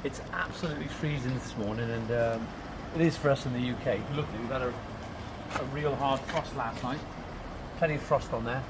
It's absolutely freezing this morning, and it is for us in the UK. If you look at it, we've had a real hard frost last night. Plenty of frost on there.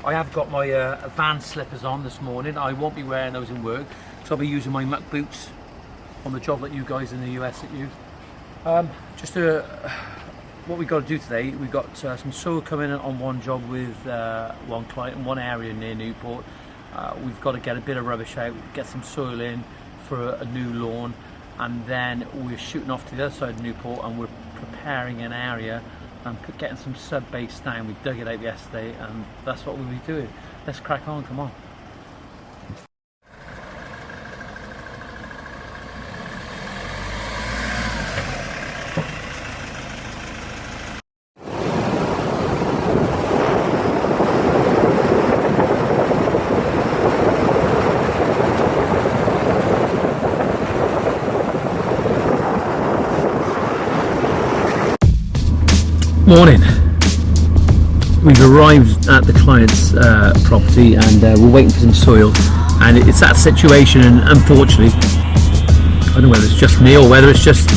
I have got my advanced slippers on this morning. I won't be wearing those in work, so I'll be using my muck boots on the job that you guys in the US that use. What we've got to do today, we've got some soil coming in on one job with one client in one area near Newport. We've got to get a bit of rubbish out, get some soil in for a new lawn, and then we're shooting off to the other side of Newport and we're preparing an area and getting some sub base down. We dug it out yesterday and that's what we'll be doing. Let's crack on, come on. Morning. We've arrived at the client's property and we're waiting for some soil, and it's that situation, and unfortunately I don't know whether it's just me or whether it's just,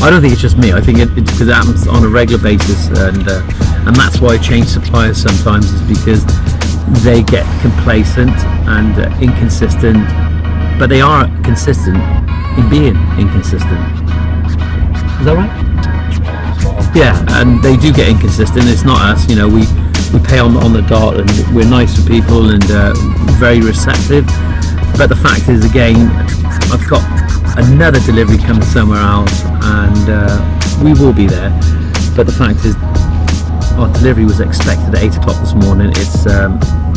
I don't think it's just me, I think it's because it happens on a regular basis, and that's why I change suppliers sometimes, is because they get complacent and inconsistent, but they are consistent in being inconsistent. Is that right? Yeah, and they do get inconsistent. It's not us, you know, we pay on the dot and we're nice to people and very receptive. But the fact is, again, I've got another delivery coming somewhere else and we will be there. But the fact is, our delivery was expected at 8 o'clock this morning. It's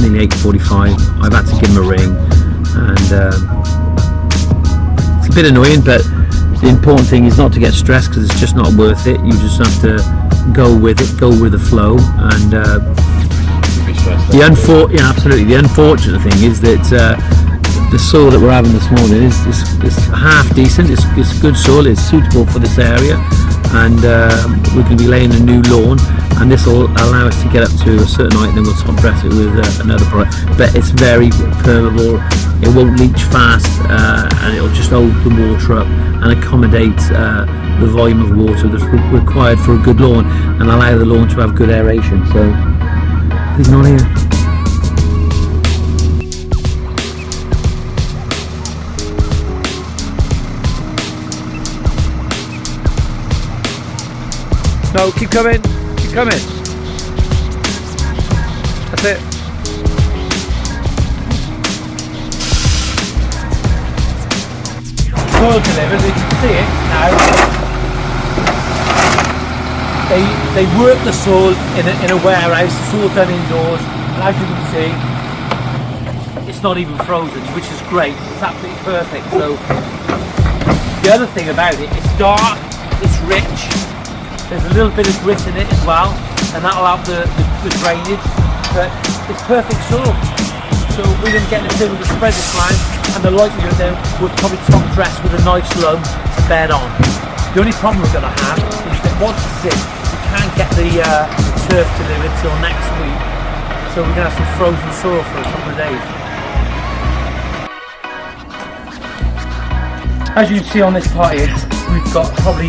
nearly 8:45. I've had to give them a ring, and it's a bit annoying, but the important thing is not to get stressed, because it's just not worth it. You just have to go with it, go with the flow. And absolutely. The unfortunate thing is that the soil that we're having this morning is half decent. It's good soil. It's suitable for this area, and we're going to be laying a new lawn. And this will allow us to get up to a certain height, and then we'll top dress it with another product. But it's very permeable. It won't leach fast, and it'll just hold the water up and accommodate the volume of water that's required for a good lawn, and allow the lawn to have good aeration. So he's not here. No, keep coming. Come in. That's it. Soil delivered, you can see it now. They work the soil in a warehouse. It's all done indoors, and as you can see, it's not even frozen, which is great. It's absolutely perfect. So the other thing about it, it's dark, it's rich. There's a little bit of grit in it as well, and that'll help the drainage, but it's perfect soil. So we're going to get this in with the spread this time, and the likelihood then we'll probably top dress with a nice loam to bed on. The only problem we're going to have is that once it's in, we can't get the turf delivered till next week, so we're going to have some frozen soil for a couple of days. As you can see on this part here, we've got probably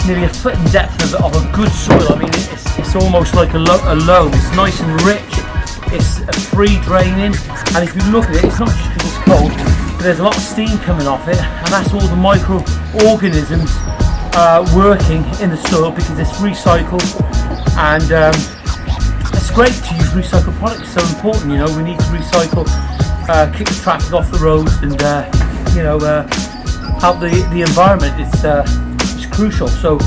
nearly a foot in depth of a good soil. I mean, it's almost like a loam. It's nice and rich. It's a free draining, and if you look at it, it's not just because it's cold, but there's a lot of steam coming off it, and that's all the microorganisms working in the soil, because it's recycled, and it's great to use recycled products. It's so important, you know. We need to recycle, keep the traffic off the roads, and help the environment. It's crucial. So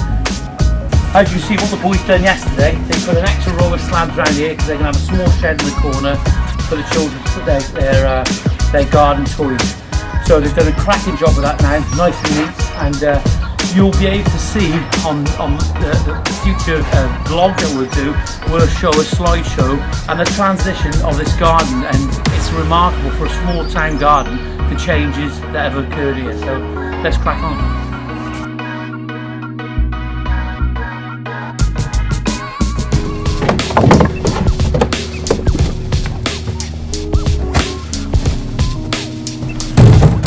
as you see, what the boys done yesterday, they put an extra row of slabs around here because they're going to have a small shed in the corner for the children to put their garden toys. So they've done a cracking job of that now, nice and neat, and you'll be able to see on the future vlog that we'll do, we'll show a slideshow and the transition of this garden, and it's remarkable for a small town garden, the changes that have occurred here. So let's crack on.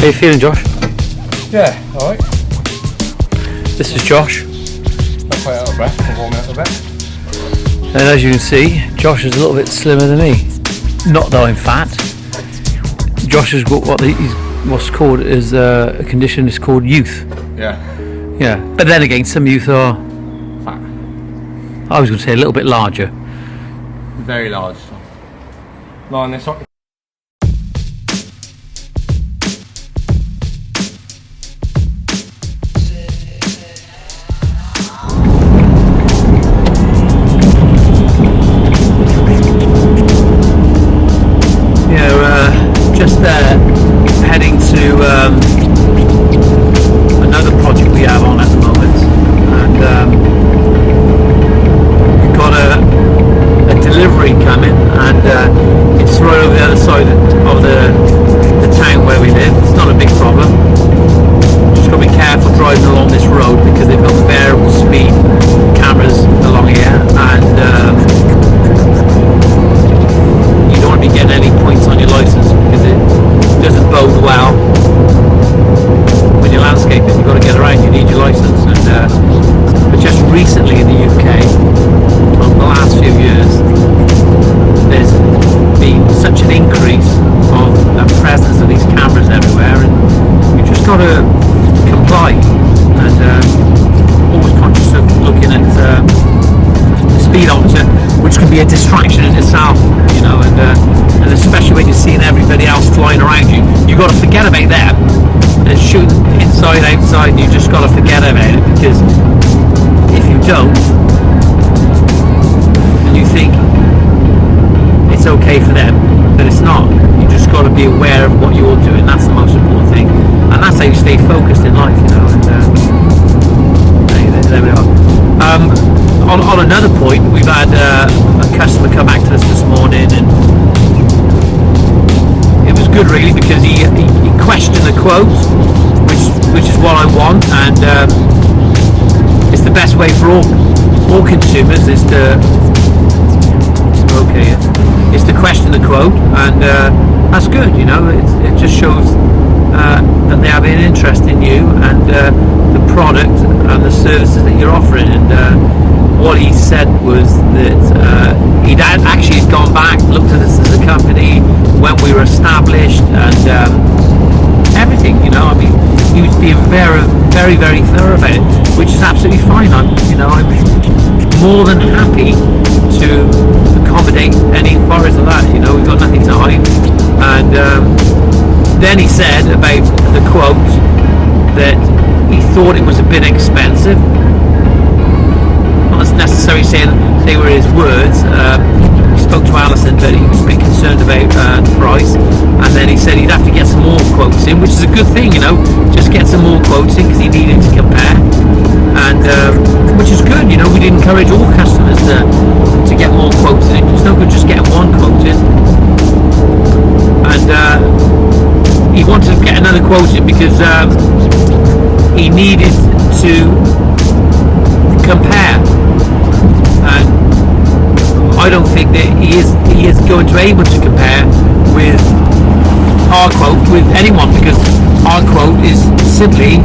How are you feeling, Josh? Yeah, alright. This is Josh. I'm quite out of breath, I'm warming up a bit. And as you can see, Josh is a little bit slimmer than me. Not that I'm fat. Josh has got what's called is a condition is called youth. Yeah. Yeah, but then again, some youth are Fat. I was going to say a little bit larger. Very large. Lie on this one. Just heading to another project we have on at the moment, and we've got a delivery coming, and it's right over the other side of the town where we live. It's not a big problem. Just got to be careful driving along this road because they've got variable speed cameras along here, and you don't want to be getting any points on your license because it doesn't bode well when you're landscaping. You've got to get around, you need your license. And but just recently in the UK, over the last few years, there's been such an increase of the presence of these cameras everywhere, and you just got to comply, and always conscious of looking at the speedometer, which can be a distraction in itself, you know, and especially when you're seeing everybody else flying around you, you've got to forget about them and shoot inside, outside, and you just got to forget about it, because if you don't, and you think it's okay for them, but it's not. You just got to be aware of what you're doing. That's the most important thing, and that's how you stay focused in life, you know. And there we are. On another point, we've had a customer come back to us this morning, and it was good really, because he questioned the quote, which is what I want, and it's the best way for all consumers is to question the quote, and that's good, you know. It just shows that they have an interest in you and the product and the services that you're offering. And what he said was that he'd actually gone back, looked at us as a company when we were established, and everything, you know. I mean, he was being very, very, very thorough about it, which is absolutely fine. I'm more than happy to accommodate any inquiries of that. You know, we've got nothing to hide. And then he said about the quote that he thought it was a bit expensive. Not necessarily saying they were his words. He spoke to Alison, but he was pretty concerned about the price. And then he said he'd have to get some more quotes in, which is a good thing, you know. Just get some more quotes in because he needed to compare. And which is good, you know. We'd encourage all customers to get more quotes in. It's no good just getting one quote in. And he wanted to get another quote in because he needed to compare, and I don't think that he is going to be able to compare with our quote with anyone, because our quote is simply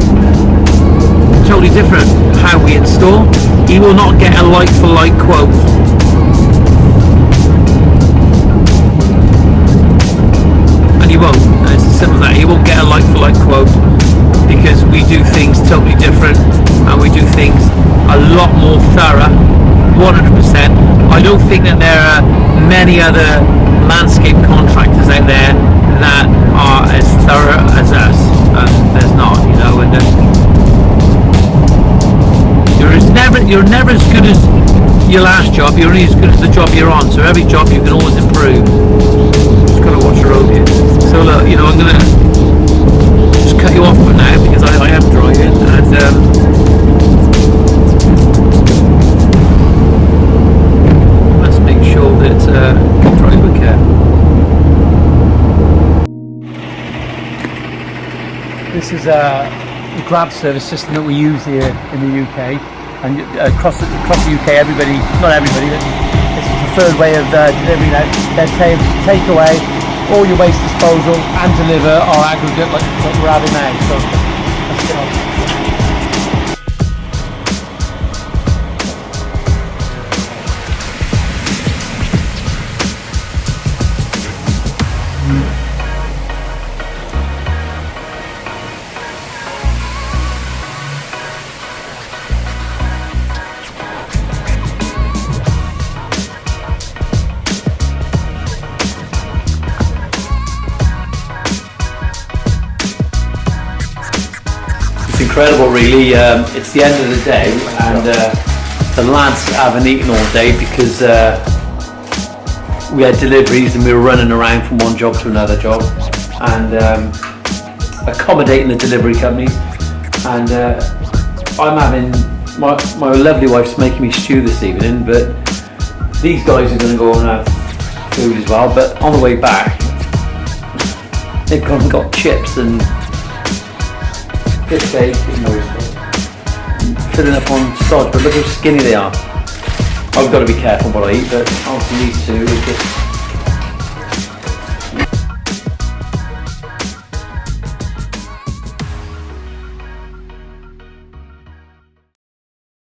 totally different how we install. He will not get a like for like quote. And he won't. And it's as simple as that. He won't get a like for like quote, because we do things totally different, and we do things a lot more thorough, 100%. I don't think that there are many other landscape contractors out there that are as thorough as us. There's not, you know. And you're never as good as your last job. You're only as good as the job you're on. So every job you can always improve. Just got to watch the road here. So look, you know, I'm gonna just cut you off for now because I am driving, and let's make sure that we drive with care. This is the grab service system that we use here in the UK, and across the UK, everybody, not everybody, but it's the preferred way of delivery now. They take away all your waste disposal and deliver our aggregate like we're having now. So that's It's incredible, really. It's the end of the day, and the lads haven't eaten all day because we had deliveries and we were running around from one job to another job and accommodating the delivery companies. And I'm having my lovely wife's making me stew this evening, but these guys are going to go and have food as well. But on the way back, they've gone and got chips and fish cake, filling up on stodge, but look how skinny they are. I've got to be careful what I eat, but obviously these two are just